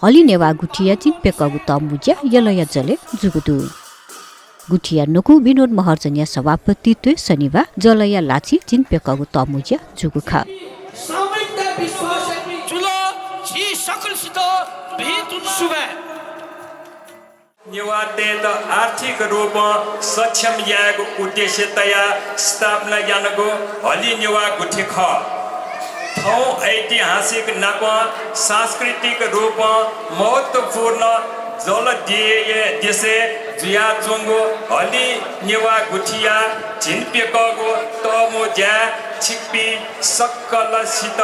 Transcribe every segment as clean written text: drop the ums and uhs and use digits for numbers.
हली नेवा गुठिया चिन पेकगु तमुज्या यलया जले जुगुदु गुठिया नुकु विनोद महर्जनिया सभापतित्व शनिबार जलया लाची चिन पेकगु तमुज्या जुगुखा सामयिकता विश्वास चुला छी सकलसित भेट हुन निवाते त आर्थिक रूपमा सक्षम यागो उद्देश्यतया स्थापना यानको हली नेवा गुठी ख थौ ऐतिहासिक नापा सांस्कृतिक रूपमा महत्त्वपूर्ण जलदीय देशे जुया चोंगो हली नेवा गुठिया झिनपेकगो तमुज्या छिक्पी सक्कलसित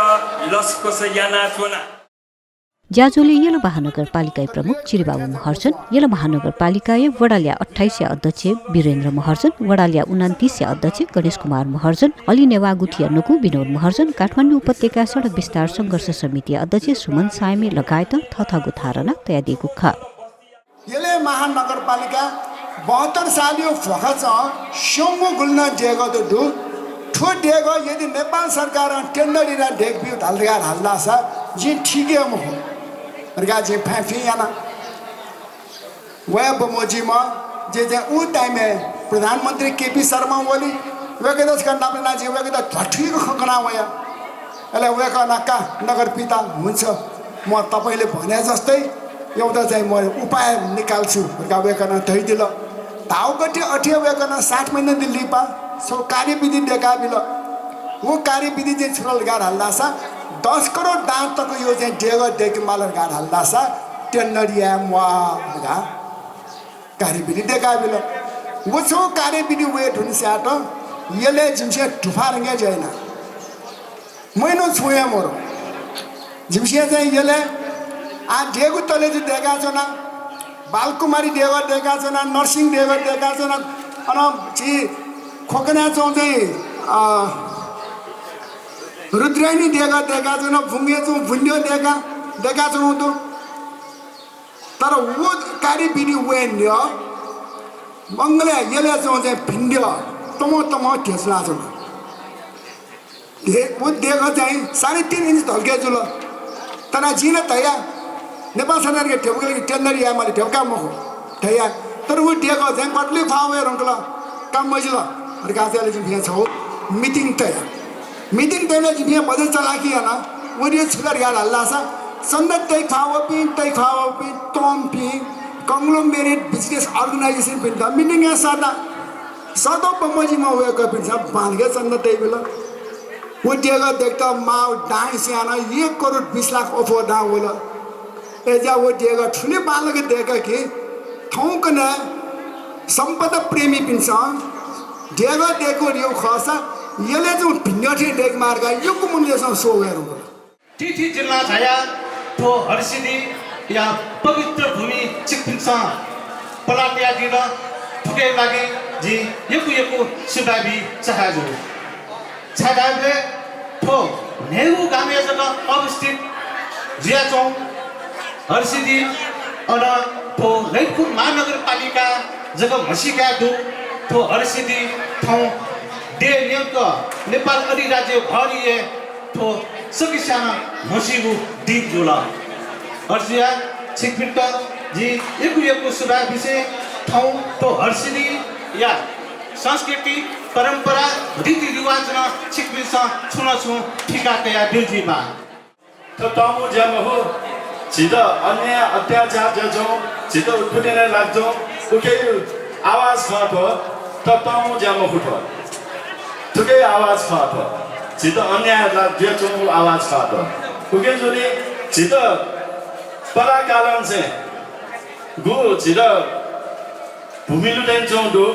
लस्कोस याना चोना ज्याजोले येलो महानगरपालिका प्रमुख चिरिबाबु महर्जन येलो महानगरपालिका वडालिया 28 अध्यक्ष वीरेन्द्र महर्जन वडालिया 29 अध्यक्ष गणेश कुमार महर्जन अलि नेवा गुठिया नुकु विनोद महर्जन काठमाडौँ उपत्यका सडक विस्तार संघर्ष समिति अध्यक्ष सुमन सायमे लगायत थथगु धारणा तया दिएको ख येले महानगरपालिका 72 सालियो फखच सोमो गुल्न जेगो दु ठो डेगो यदि नेपाल सरकार टेन्डरिना डेगबिउ धालगार हल्लासा जी ठीकै म हो रगा जे फाफियाना वह बमोजी में जे उ टाइम में प्रधानमंत्री केपी शर्मा ओली वेके दस का नाम ना जे वेके त ठठी को खकना वया अले वेका नाका नगर पिता हुन्छ म तपाईले भने जस्तै एउटा चाहिँ म उपाय निकाल्छु रगा वेका न धै दिल ताउगटी अठिया वेका न 60 महिना दिल्ली पा सो कार्यविधि देखा बिल वो कार्यविधि जे छुरल गार हल्लासा 10 करोड़ दाम तक यो चाहिँ डेगो डेक मालर गार हल्लासा टेन्डरिया मुआ कार्यविधि देखा बिल वो छो कार्यविधि वेट हुन स्याट यले जिमसे ठुफारंगे जैना मैनो छुया मोरो जिमसे चाहिँ यले आ डेगु तले जो देखा छ न बालकुमारी डेगो देखा छ न नर्सिङ डेगो देखा छ न अन छि खोकना चौ चाहिँ रुद्रायणी देखा छ न भुङ्गे चौ भुन्ड्यो देखा छ त तर वो कार्यविधि वेन्यो मंगले यले चौ चाहिँ भिन्ड्यो तम ठेसला छ वो देखा चाहिँ 3.5 इंच ढल्के जुल तना जिन तया नेपाल सरकार के ठेवके टेन्डर या माले ठेवका म हो तया तर वो देखा चाहिँ कटले फावे रंगला काम मजिला और गाजले जिन भिया छौ मीटिंग तया मीटिंग तया जिन भिया बजे चला कि ना वो ये छगर यार अल्लाह सा संदत तय खाओ पी तोम पी कंग्लोमेरेट बिजनेस ऑर्गेनाइजेशन पिन द मीटिंग है सादा सदो बमजी में हुए का पिन सब बांध के संदत तय बेला वो देगा देखता माउ डाई से आना 1 करोड़ 20 लाख ऑफर ना होला एजा वो देगा ठुले बाल के देखा कि थौक न संपदा प्रेमी पिन्छ देगा देखो यो खसा यले जो भिन्नठी डेक मार्गा यो कुमुलेसँग सो गरौ टिटी जिल्ला छाया तो हर्षिदी या पवित्र भूमि चिकित्सा पलाटिया दिन ठुके लागे जी यकु सुबाबी चाहजु छादाले तो नेहु गामे जगह अवस्थित जियाचौ हर्षिदी अन तो लैपुर महानगरपालिका जगह मसिका दु तो हर्षिदी ठाउँ दे नेउक नेपाल अधिराज्य भरिए तो सकिसाना मसिबु दीप जोला हर्षिया छिकपिट जी यकु सुबा विषय ठाउँ तो हर्षिदी या संस्कृति परंपरा रीतिरिवाज न छिकपिसा छुन ठिका तया दिलजीमा तो तमु जम हो छिदा अन्य अत्याचार जजो छिदा उत्पत्तिने लाग्जो उके आवाज खातो त तमु जम फुटो तुके आवाज खातो छिदा अन्य लाग्जो चो आवाज खातो उके जुनी छिदा परा कारण से गु छिदा भूमि लुटेन चोंडु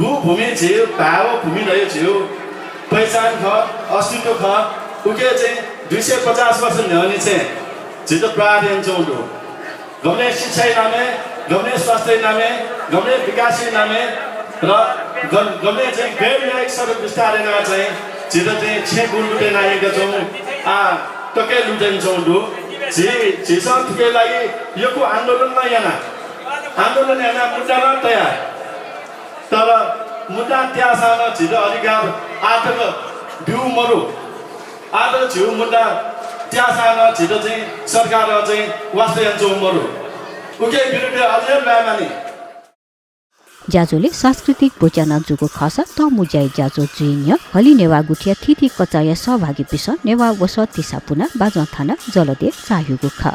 गु भूमि छियो भाव भूमि रह्यो छियो पहिचान ख अस्तित्व ख उके चाहिँ 250 वर्ष न्याउने चाहिँ जितो प्रायः चौंडो गमले शिक्षा नामे गमले स्वास्थ्य नामे गमले विकास नामे र गमले चाहिँ गैर न्यायिक सडक विस्तार ना चाहिँ जितो चाहिँ छे गुण लुटे नायेका छौं आ टके लुटेन चौंडो जी सब के लागि योको आन्दोलन न याना आन्दोलन याना मुद्दा न तयार तर मुद्दा त्यासान जितो अधिकार आटक बिउ मरु आदर छिउ मुद्दा त्यासान छिटो चाहिँ सरकार चाहिँ वास्तै जोमरो उके विरुद्ध अझै लामानी जाजोले सांस्कृतिक बोच्याना जुगो खसा तमुजाई जाजो जुइन्य हली नेवा गुठिया थिति कचाया सहभागी पिस नेवा वस तिसापुना बाजवा थाना जलदे सायुगो ख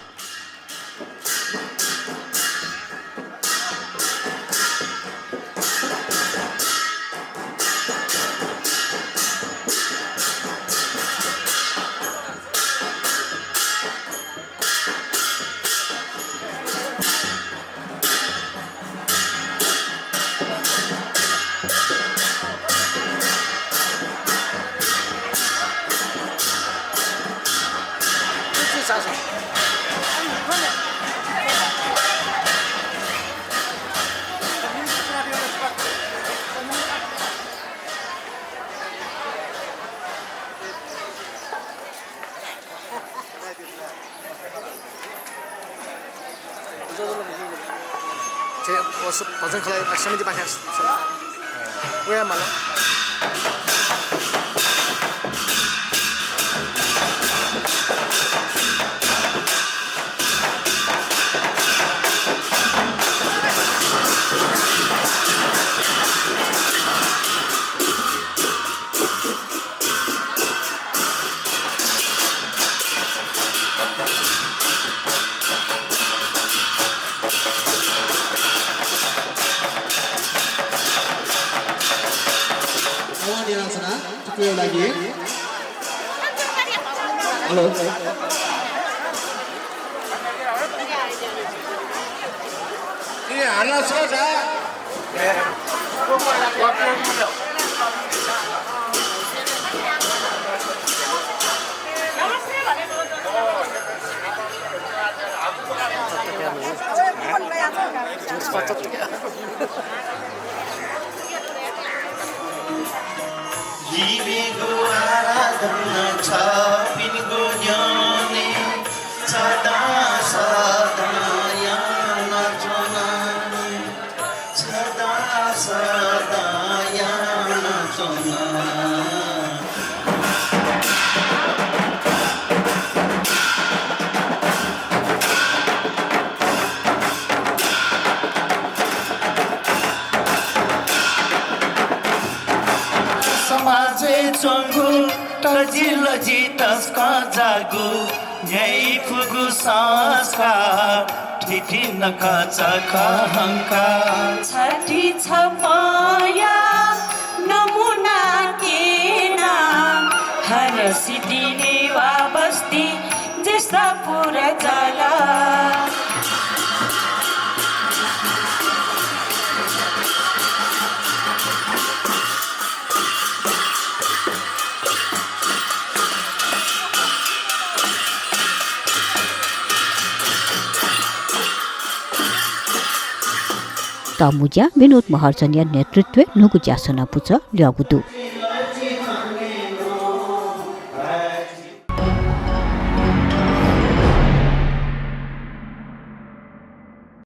भजन खोला समिति पाखा उयो मलाई lagi. Halo. Ini anak saja. जीवेको आराधना छ पिनको ज्ञाने सदा सदा यान चना सदा सदा यान चना चंगु टजिल जितस्का जागु यही फुगु संस्कार ठिठी नका चका हंका छठी छपाया नमुना केना हर सिद्धिने वा बस्ती जस्ता पुरा जाला तमुजा विनोद महर्जन नेतृत्व नुगु जासना पुछ ल्याबुदु